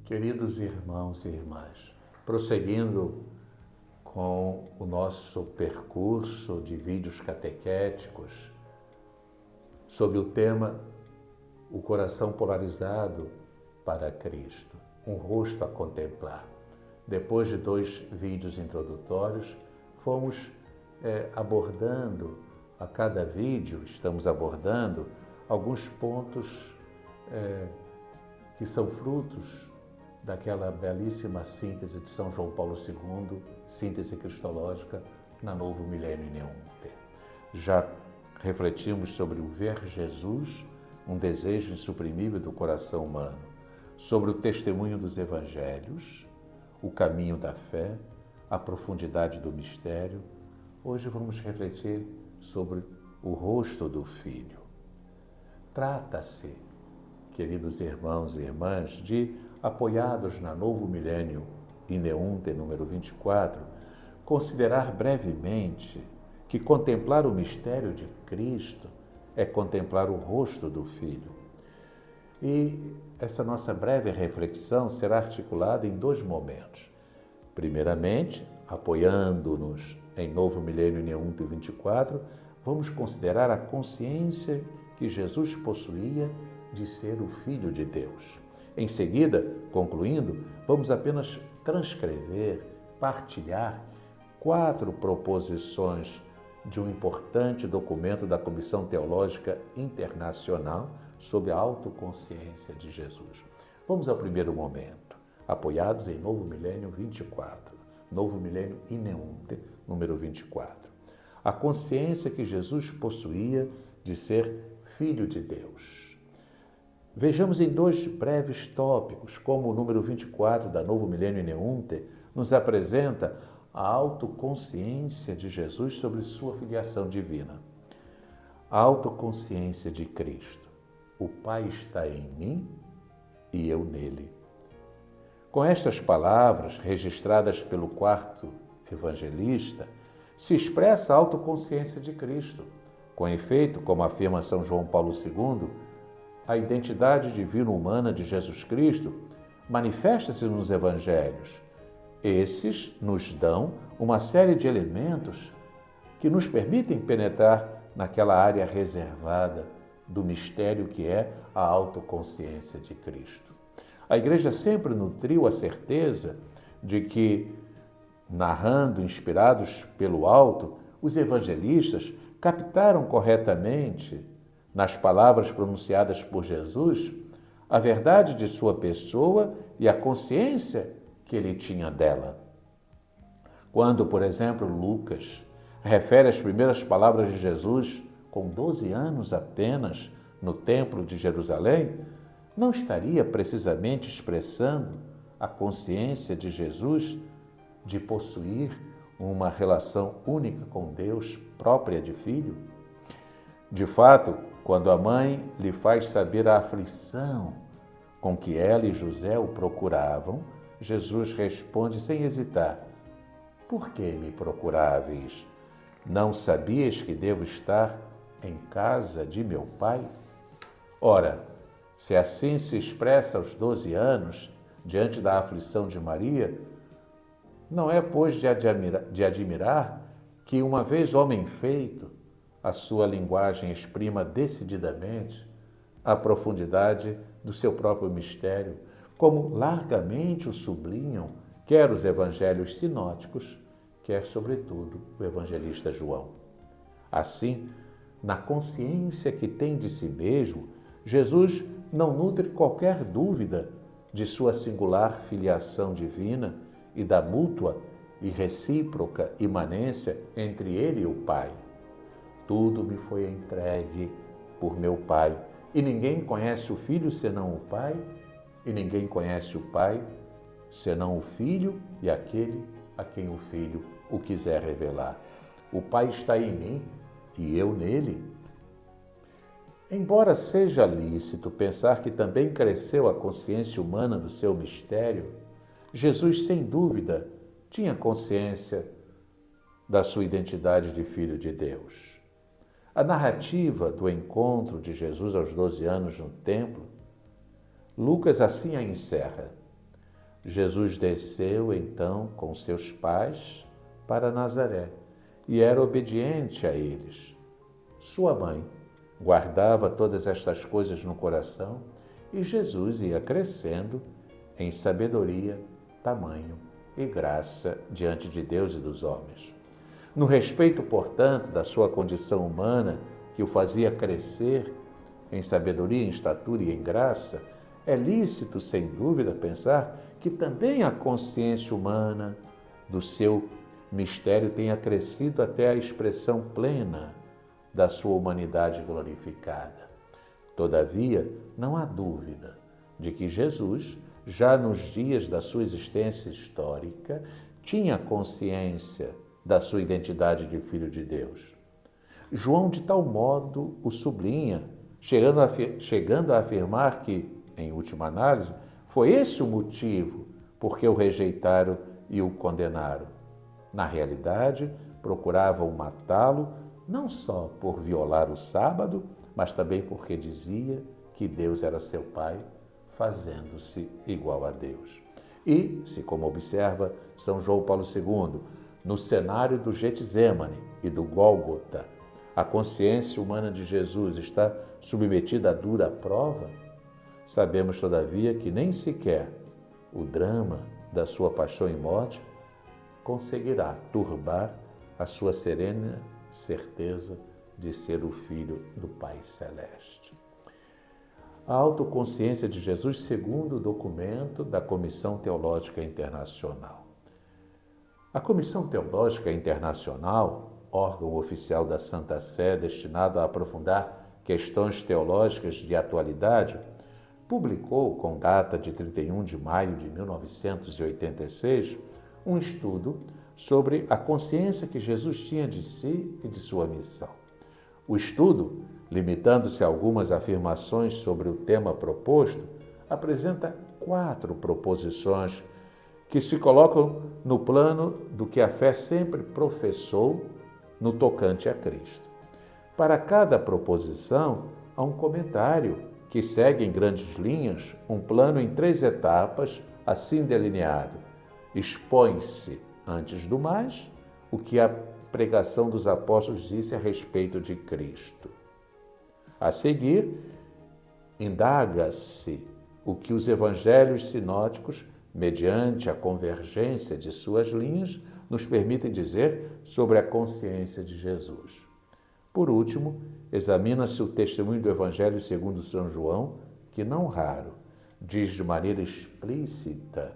Queridos irmãos e irmãs, prosseguindo com o nosso percurso de vídeos catequéticos sobre o tema O Coração Polarizado para Cristo, um rosto a contemplar. Depois de 2 vídeos introdutórios, fomos abordando, a cada vídeo estamos abordando alguns pontos que são frutos daquela belíssima síntese de São João Paulo II, síntese cristológica na Novo Milênio in Eunte. Já refletimos sobre o ver Jesus, um desejo insuprimível do coração humano, sobre o testemunho dos evangelhos, o caminho da fé, a profundidade do mistério. Hoje vamos refletir sobre o rosto do Filho. Trata-se, queridos irmãos e irmãs, de, apoiados na Novo Milênio in Eunte, número 24, considerar brevemente que contemplar o mistério de Cristo é contemplar o rosto do Filho. E essa nossa breve reflexão será articulada em 2 momentos. Primeiramente, apoiando-nos em Novo Milênio in Eunte 24, vamos considerar a consciência que Jesus possuía de ser o Filho de Deus. Em seguida, concluindo, vamos apenas transcrever, partilhar 4 proposições de um importante documento da Comissão Teológica Internacional sobre a autoconsciência de Jesus. Vamos ao primeiro momento, apoiados em Novo Milênio 24, Novo Milênio in Eunte, número 24. A consciência que Jesus possuía de ser Filho de Deus. Vejamos em 2 breves tópicos como o número 24 da Novo Milênio in Eunte nos apresenta a autoconsciência de Jesus sobre sua filiação divina. A autoconsciência de Cristo. O Pai está em mim e eu nele. Com estas palavras, registradas pelo 4º evangelista, se expressa a autoconsciência de Cristo. Com efeito, como afirma São João Paulo II, a identidade divino-humana de Jesus Cristo manifesta-se nos evangelhos. Esses nos dão uma série de elementos que nos permitem penetrar naquela área reservada do mistério que é a autoconsciência de Cristo. A Igreja sempre nutriu a certeza de que, narrando, inspirados pelo alto, os evangelistas captaram corretamente, nas palavras pronunciadas por Jesus, a verdade de sua pessoa e a consciência que ele tinha dela. Quando, por exemplo, Lucas refere as primeiras palavras de Jesus, com 12 anos apenas, no Templo de Jerusalém, não estaria precisamente expressando a consciência de Jesus de possuir uma relação única com Deus, própria de filho? De fato, quando a mãe lhe faz saber a aflição com que ela e José o procuravam, Jesus responde sem hesitar: Por que me procuráveis? Não sabias que devo estar em casa de meu pai? Ora, se assim se expressa aos 12 anos, diante da aflição de Maria, não é, pois, de admirar que, uma vez homem feito, a sua linguagem exprima decididamente a profundidade do seu próprio mistério, como largamente o sublinham quer os evangelhos sinóticos, quer, sobretudo, o evangelista João. Assim, na consciência que tem de si mesmo, Jesus não nutre qualquer dúvida de sua singular filiação divina e da mútua e recíproca imanência entre ele e o Pai. Tudo me foi entregue por meu Pai, e ninguém conhece o Filho senão o Pai, e ninguém conhece o Pai senão o Filho e aquele a quem o Filho o quiser revelar. O Pai está em mim e eu nele. Embora seja lícito pensar que também cresceu a consciência humana do seu mistério, Jesus, sem dúvida, tinha consciência da sua identidade de Filho de Deus. A narrativa do encontro de Jesus aos 12 anos no templo, Lucas assim a encerra. Jesus desceu então com seus pais para Nazaré e era obediente a eles. Sua mãe guardava todas estas coisas no coração e Jesus ia crescendo em sabedoria, tamanho e graça diante de Deus e dos homens. No respeito, portanto, da sua condição humana, que o fazia crescer em sabedoria, em estatura e em graça, é lícito, sem dúvida, pensar que também a consciência humana do seu mistério tenha crescido até a expressão plena da sua humanidade glorificada. Todavia, não há dúvida de que Jesus, já nos dias da sua existência histórica, tinha consciência da sua identidade de Filho de Deus. João, de tal modo, o sublinha, chegando a afirmar que, em última análise, foi esse o motivo por que o rejeitaram e o condenaram. Na realidade, procuravam matá-lo não só por violar o sábado, mas também porque dizia que Deus era seu Pai, fazendo-se igual a Deus. E, se como observa São João Paulo II, no cenário do Getsêmani e do Gólgota, a consciência humana de Jesus está submetida a dura prova, sabemos, todavia, que nem sequer o drama da sua paixão e morte conseguirá turbar a sua serena certeza de ser o Filho do Pai Celeste. A autoconsciência de Jesus, segundo o documento da Comissão Teológica Internacional. A Comissão Teológica Internacional, órgão oficial da Santa Sé destinado a aprofundar questões teológicas de atualidade, publicou, com data de 31 de maio de 1986, um estudo sobre a consciência que Jesus tinha de si e de sua missão. O estudo, limitando-se a algumas afirmações sobre o tema proposto, apresenta 4 proposições que se colocam no plano do que a fé sempre professou no tocante a Cristo. Para cada proposição, há um comentário que segue em grandes linhas um plano em 3 etapas, assim delineado. Expõe-se, antes do mais, o que a pregação dos apóstolos disse a respeito de Cristo. A seguir, indaga-se o que os evangelhos sinóticos, mediante a convergência de suas linhas, nos permitem dizer sobre a consciência de Jesus. Por último, examina-se o testemunho do Evangelho segundo São João, que não raro diz de maneira explícita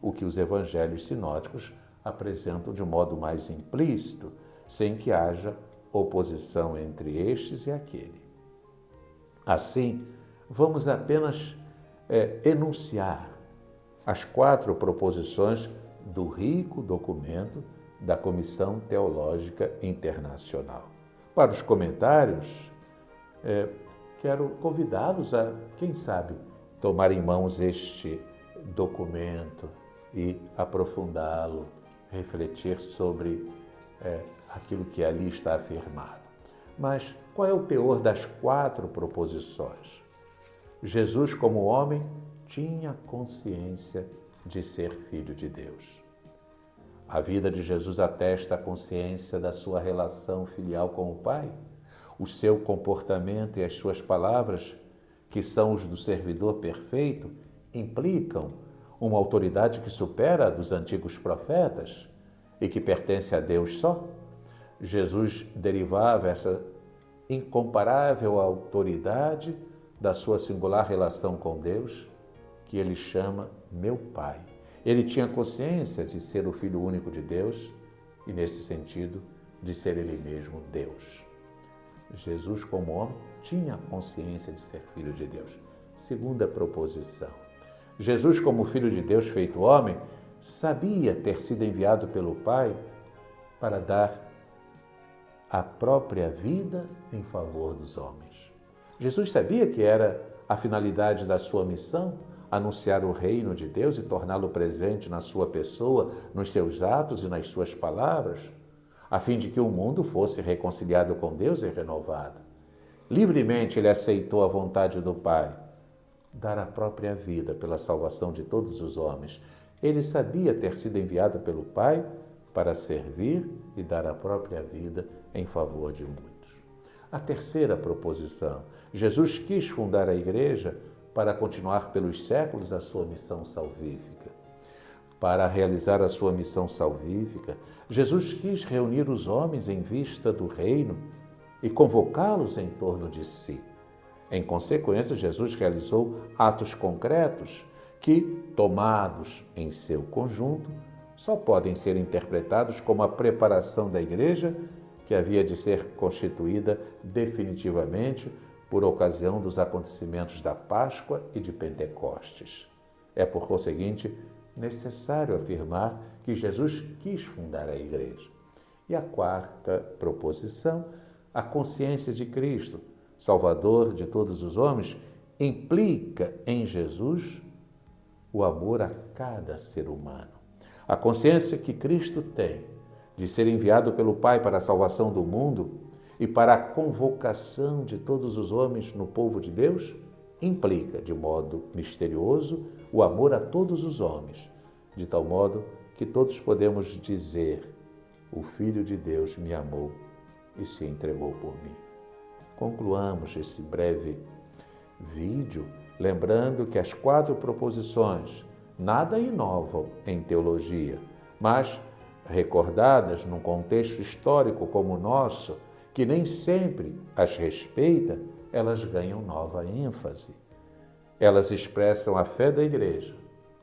o que os evangelhos sinóticos apresentam de modo mais implícito, sem que haja oposição entre estes e aquele. Assim, vamos apenas enunciar as 4 proposições do rico documento da Comissão Teológica Internacional. Para os comentários, quero convidá-los a, quem sabe, tomar em mãos este documento e aprofundá-lo, refletir sobre aquilo que ali está afirmado. Mas qual é o teor das 4 proposições? Jesus, como homem, tinha consciência de ser Filho de Deus. A vida de Jesus atesta a consciência da sua relação filial com o Pai. O seu comportamento e as suas palavras, que são os do servidor perfeito, implicam uma autoridade que supera a dos antigos profetas e que pertence a Deus só. Jesus derivava essa incomparável autoridade da sua singular relação com Deus, que ele chama meu Pai. Ele tinha consciência de ser o Filho único de Deus e, nesse sentido, de ser ele mesmo Deus. Jesus, como homem, tinha consciência de ser Filho de Deus. Segunda proposição. Jesus, como Filho de Deus feito homem, sabia ter sido enviado pelo Pai para dar a própria vida em favor dos homens. Jesus sabia que era a finalidade da sua missão, anunciar o reino de Deus e torná-lo presente na sua pessoa, nos seus atos e nas suas palavras, a fim de que o mundo fosse reconciliado com Deus e renovado. Livremente ele aceitou a vontade do Pai, dar a própria vida pela salvação de todos os homens, Ele sabia ter sido enviado pelo Pai para servir e dar a própria vida em favor de muitos. A terceira proposição: Jesus quis fundar a igreja para continuar pelos séculos a sua missão salvífica. Para realizar a sua missão salvífica, Jesus quis reunir os homens em vista do reino e convocá-los em torno de si. Em consequência, Jesus realizou atos concretos que, tomados em seu conjunto, só podem ser interpretados como a preparação da igreja que havia de ser constituída definitivamente por ocasião dos acontecimentos da Páscoa e de Pentecostes. É, por conseguinte, necessário afirmar que Jesus quis fundar a igreja. E a quarta proposição, a consciência de Cristo, Salvador de todos os homens, implica em Jesus o amor a cada ser humano. A consciência que Cristo tem de ser enviado pelo Pai para a salvação do mundo e para a convocação de todos os homens no povo de Deus, implica, de modo misterioso, o amor a todos os homens, de tal modo que todos podemos dizer: o Filho de Deus me amou e se entregou por mim. Concluamos esse breve vídeo lembrando que as 4 proposições nada inovam em teologia, mas recordadas num contexto histórico como o nosso, que nem sempre as respeita, elas ganham nova ênfase. Elas expressam a fé da igreja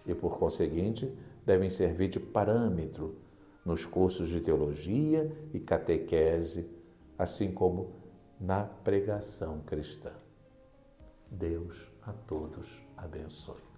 e, por conseguinte, devem servir de parâmetro nos cursos de teologia e catequese, assim como na pregação cristã. Deus a todos abençoe.